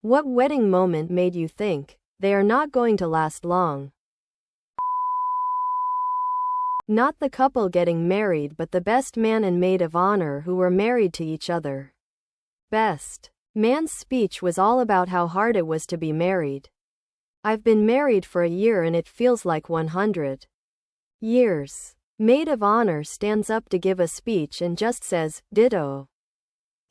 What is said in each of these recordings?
What wedding moment made you think they are not going to last long? Not the couple getting married, but the best man and maid of honor who were married to each other. Best man's speech was all about how hard it was to be married. I've been married for a year and it feels like 100 years. Maid of honor stands up to give a speech and just says, ditto.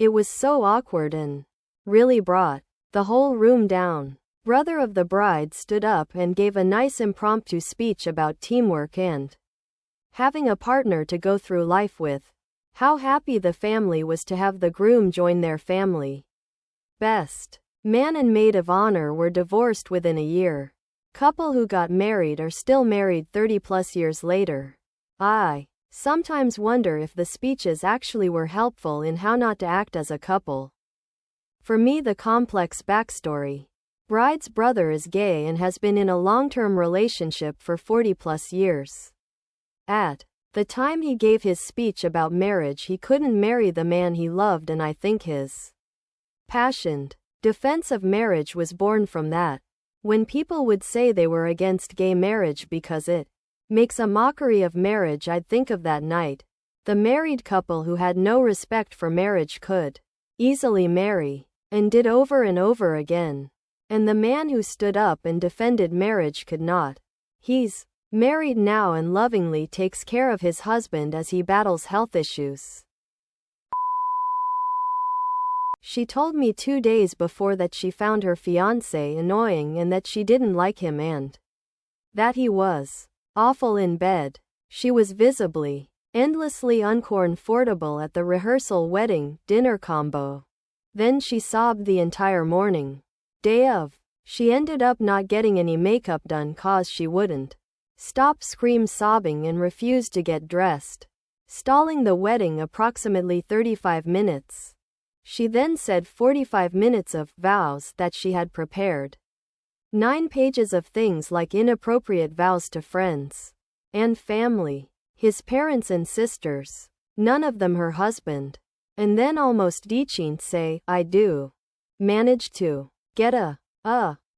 It was so awkward and really brought the whole room down. Brother of the bride stood up and gave a nice impromptu speech about teamwork and having a partner to go through life with. How happy the family was to have the groom join their family. Best man and maid of honor were divorced within a year. Couple who got married are still married 30 plus years later. I sometimes wonder if the speeches actually were helpful in how not to act as a couple. For me, the complex backstory. Bride's brother is gay and has been in a long-term relationship for 40 plus years. At the time he gave his speech about marriage, he couldn't marry the man he loved, and I think his passionate defense of marriage was born from that. When people would say they were against gay marriage because it makes a mockery of marriage, I'd think of that night. The married couple who had no respect for marriage could easily marry, and did over and over again. And the man who stood up and defended marriage could not. He's married now and lovingly takes care of his husband as he battles health issues. She told me 2 days before that she found her fiancé annoying and that she didn't like him and that he was awful in bed. She was visibly, endlessly uncomfortable at the rehearsal wedding dinner combo. Then she sobbed the entire morning. Day of, she ended up not getting any makeup done cause she wouldn't stop scream sobbing and refused to get dressed, stalling the wedding approximately 35 minutes. She then said 45 minutes of vows that she had prepared. 9 pages of things like inappropriate vows to friends and family, his parents and sisters, none of them her husband. And then almost didn't say, I do. Managed to get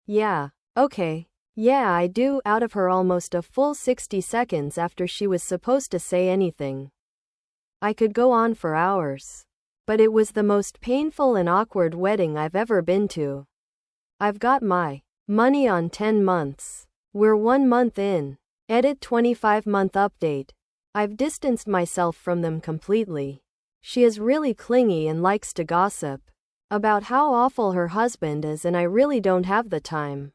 yeah, okay, yeah I do out of her almost a full 60 seconds after she was supposed to say anything. I could go on for hours. But it was the most painful and awkward wedding I've ever been to. I've got my money on 10 months. We're 1 month in. Edit 25-month update. I've distanced myself from them completely. She is really clingy and likes to gossip about how awful her husband is, and I really don't have the time.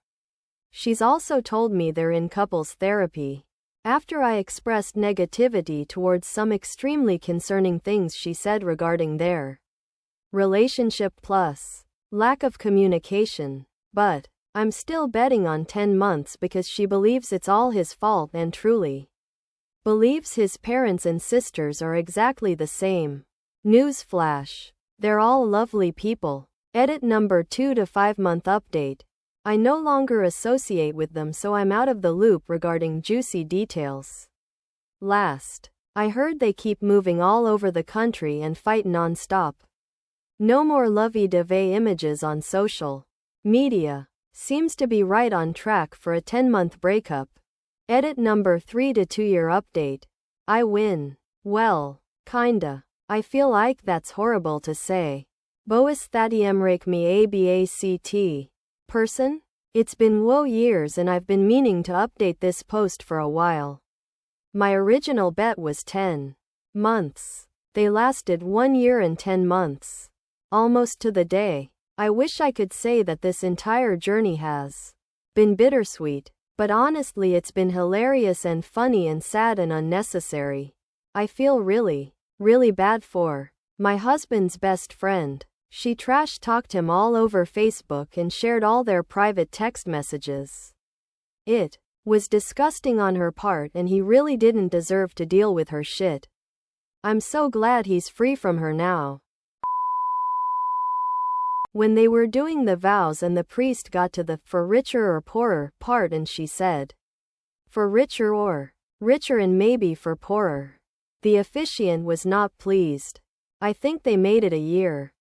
She's also told me they're in couples therapy. After I expressed negativity towards some extremely concerning things she said regarding their relationship plus lack of communication. But I'm still betting on 10 months because she believes it's all his fault and truly believes his parents and sisters are exactly the same. Newsflash. They're all lovely people. Edit number 2 to 5 month update. I no longer associate with them, so I'm out of the loop regarding juicy details. Last I heard, they keep moving all over the country and fight non-stop. No more lovey-dovey images on social media. Seems to be right on track for a 10-month breakup. Edit number 3 to 2 year update. I win. Well, kinda. I feel like that's horrible to say. Boas thadiemrake me abact. Person? It's been years and I've been meaning to update this post for a while. My original bet was 10 months. They lasted 1 year and 10 months. Almost to the day. I wish I could say that this entire journey has been bittersweet, but honestly it's been hilarious and funny and sad and unnecessary. I feel really bad for my husband's best friend. She trash-talked him all over Facebook and shared all their private text messages. It was disgusting on her part, and he really didn't deserve to deal with her shit. I'm so glad he's free from her now. When they were doing the vows and the priest got to the for richer or poorer part and she said, for richer or richer and maybe for poorer. The officiant was not pleased. I think they made it a year.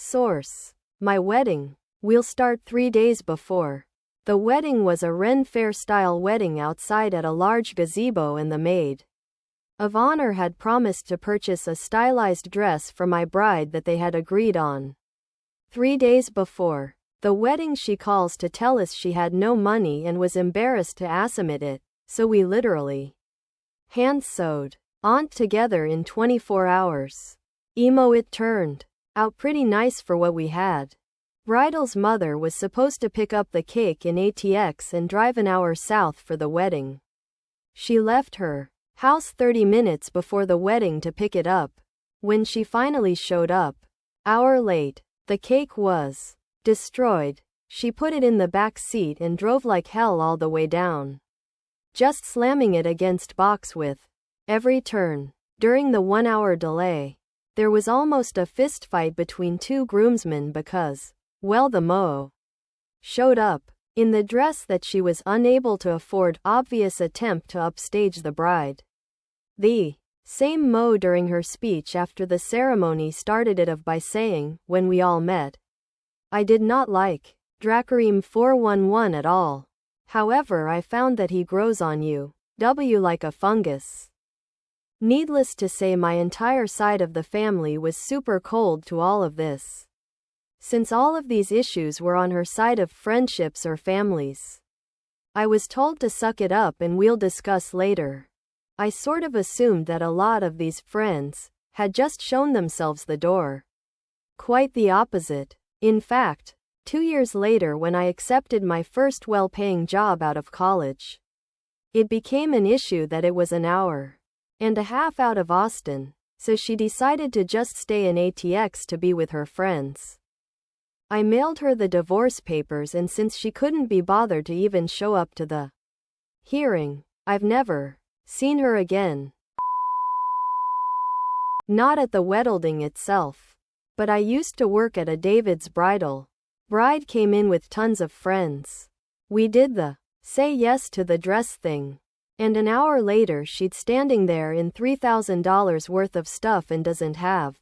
Source: My wedding. We'll start 3 days before. The wedding was a Ren Fair-style wedding outside at a large gazebo, and the maid of honor had promised to purchase a stylized dress for my bride that they had agreed on. 3 days before the wedding, she calls to tell us she had no money and was embarrassed to submit it, so we literally hand-sewed aunt together in 24 hours. It turned out pretty nice for what we had. Bridal's mother was supposed to pick up the cake in ATX and drive an hour south for the wedding. She left her house 30 minutes before the wedding to pick it up. When she finally showed up, hour late, the cake was destroyed. She put it in the back seat and drove like hell all the way down, just slamming it against box with every turn. During the 1-hour delay, there was almost a fistfight between two groomsmen because, well, the mo showed up in the dress that she was unable to afford. Obvious attempt to upstage the bride. The same mo during her speech after the ceremony started it off by saying, "When we all met, I did not like Dracarim 411 at all. However, I found that he grows on you, like a fungus." Needless to say, my entire side of the family was super cold to all of this, since all of these issues were on her side of friendships or families. I was told to suck it up and we'll discuss later. I sort of assumed that a lot of these friends had just shown themselves the door. Quite the opposite. In fact, 2 years later, when I accepted my first well-paying job out of college, it became an issue that it was an hour and a half out of Austin, so she decided to just stay in ATX to be with her friends. I mailed her the divorce papers, and since she couldn't be bothered to even show up to the hearing, I've never seen her again. Not at the wedding itself, but I used to work at a David's bridal. Bride came in with tons of friends. We did the say yes to the dress thing, and an hour later she'd standing there in $3,000 worth of stuff and doesn't have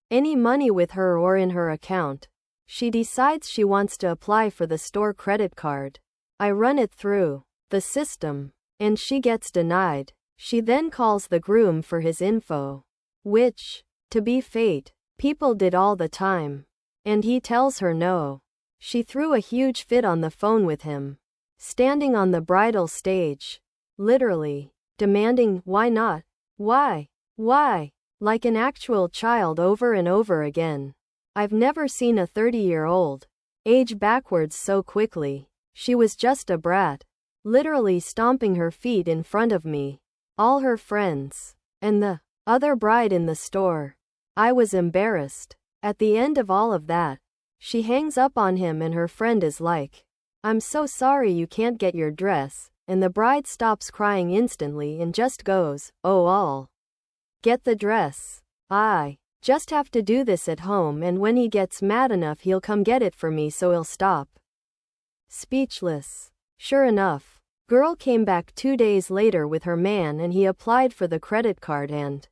any money with her or in her account. She decides she wants to apply for the store credit card. I run it through the system, and she gets denied. She then calls the groom for his info, which, to be fate, people did all the time, and he tells her no. She threw a huge fit on the phone with him, standing on the bridal stage, literally demanding, "Why not? Why? Why?" like an actual child over and over again. I've never seen a 30-year-old age backwards so quickly. She was just a brat, literally stomping her feet in front of me, all her friends, and the other bride in the store. I was embarrassed. At the end of all of that, she hangs up on him and her friend is like, "I'm so sorry you can't get your dress," and the bride stops crying instantly and just goes, "Oh, I'll get the dress. I just have to do this at home, and when he gets mad enough he'll come get it for me, so he'll stop." Speechless. Sure enough, girl came back 2 days later with her man, and he applied for the credit card and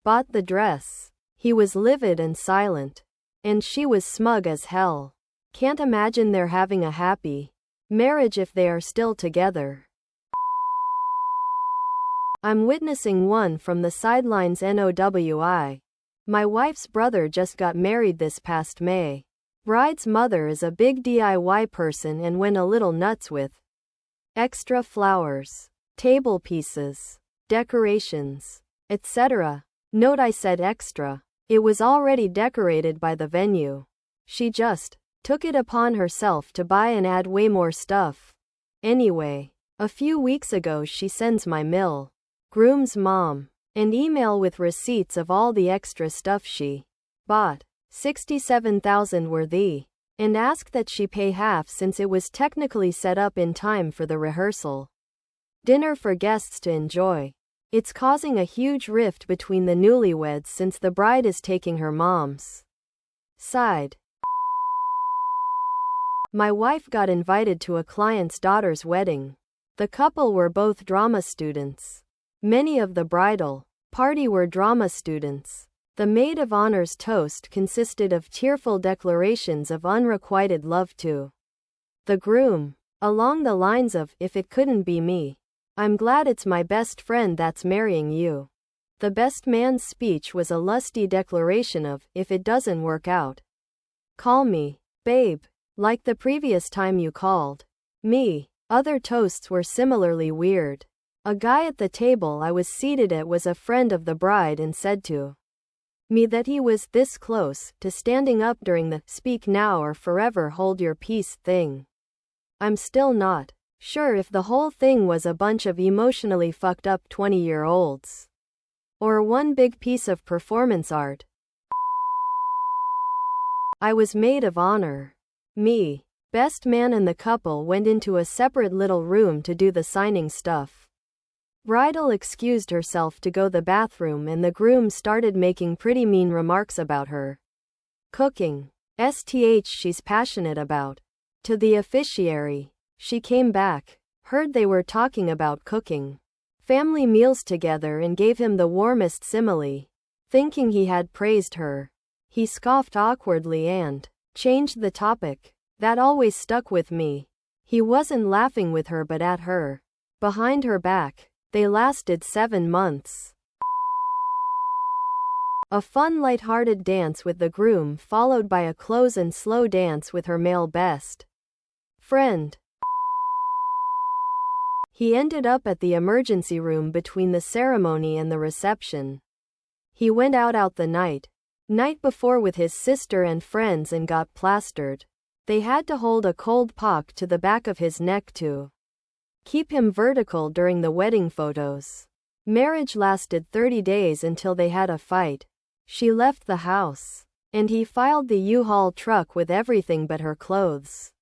bought the dress. He was livid and silent, and she was smug as hell. Can't imagine they're having a happy marriage if they are still together. I'm witnessing one from the sidelines. NOWI. My wife's brother just got married this past May. Bride's mother is a big DIY person and went a little nuts with extra flowers, table pieces, decorations, etc. Note I said extra. It was already decorated by the venue. She just took it upon herself to buy and add way more stuff. Anyway, a few weeks ago she sends my groom's mom an email with receipts of all the extra stuff she bought, $67,000 worth, and asked that she pay half since it was technically set up in time for the rehearsal dinner for guests to enjoy. It's causing a huge rift between the newlyweds since the bride is taking her mom's side. My wife got invited to a client's daughter's wedding. The couple were both drama students. Many of the bridal party were drama students. The maid of honor's toast consisted of tearful declarations of unrequited love to the groom, along the lines of, "If it couldn't be me, I'm glad it's my best friend that's marrying you." The best man's speech was a lusty declaration of, "If it doesn't work out, call me, babe, like the previous time you called me." Other toasts were similarly weird. A guy at the table I was seated at was a friend of the bride and said to me that he was this close to standing up during the "speak now or forever hold your peace" thing. I'm still not sure if the whole thing was a bunch of emotionally fucked up 20-year-olds or one big piece of performance art. I was maid of honor. Me, best man, and the couple went into a separate little room to do the signing stuff. Bridal excused herself to go the bathroom and the groom started making pretty mean remarks about her cooking. She's passionate about. To the officiary, she came back, heard they were talking about cooking family meals together and gave him the warmest simile. Thinking he had praised her, he scoffed awkwardly and changed the topic. That always stuck with me. He wasn't laughing with her but at her. Behind her back. They lasted 7 months. A fun light-hearted dance with the groom followed by a close and slow dance with her male best friend. He ended up at the emergency room between the ceremony and the reception. He went out the night before with his sister and friends and got plastered. They had to hold a cold pack to the back of his neck to keep him vertical during the wedding photos. Marriage lasted 30 days until they had a fight. She left the house, and he filed the U-Haul truck with everything but her clothes.